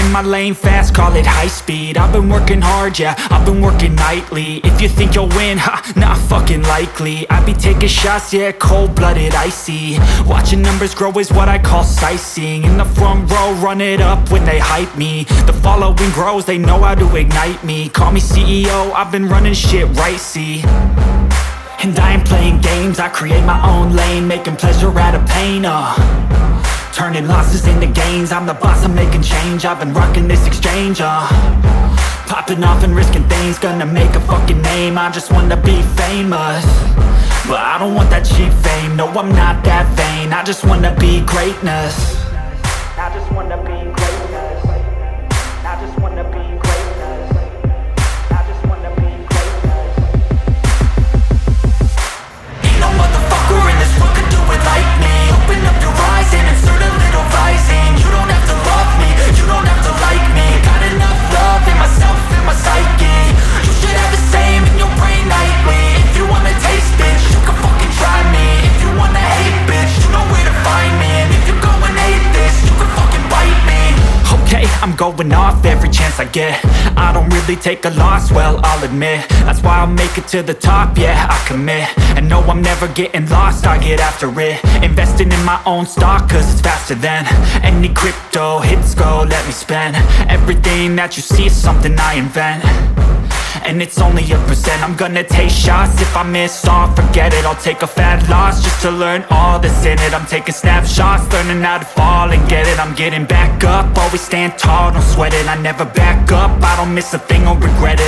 in my lane fast, call it high speed. I've been working hard, yeah, I've been working nightly. If you think you'll win, ha, not fucking likely. I be taking shots, yeah, cold-blooded, icy. Watching numbers grow is what I call sightseeing. In the front row, run it up when they hype me. The following grows, they know how to ignite me. Call me CEO, I've been running shit right, see. And I ain't playing games, I create my own lane, making pleasure out of pain, turning losses into gains. I'm the boss, I'm making change. I've been rocking this exchange, popping off and risking things. Gonna make a fucking name, I just wanna be famous. But I don't want that cheap fame, no I'm not that vain. I just wanna be greatness. I just wanna be greatness. I just wanna be greatness. I just wanna be greatness. Ain't no motherfucker in this world could do it like me. Open up your eyes and insert a little rising. You don't have to love me, you don't have to like me. Got enough love in myself, in my psyche. You should have the same in your brain nightly. If you wanna taste, bitch, you can fucking try me. If you wanna hate, bitch, you know where to find me. And if you're going hate this, you can fucking bite me. Okay, I'm going off every chance I get. I don't really take a loss, well, I'll admit. That's why I'll make it to the top, yeah, I commit. And no, I'm never getting lost, I get after it. Investing in my own stock, cause it's faster than any crypto hits go, let me spend. Everything that you see is something I invent. And it's only a percent. I'm gonna take shots. If I miss all, forget it. I'll take a fat loss just to learn all that's in it. I'm taking snapshots, learning how to fall and get it. I'm getting back up, always stand tall, don't sweat it. I never back up, I don't miss a thing or regret it.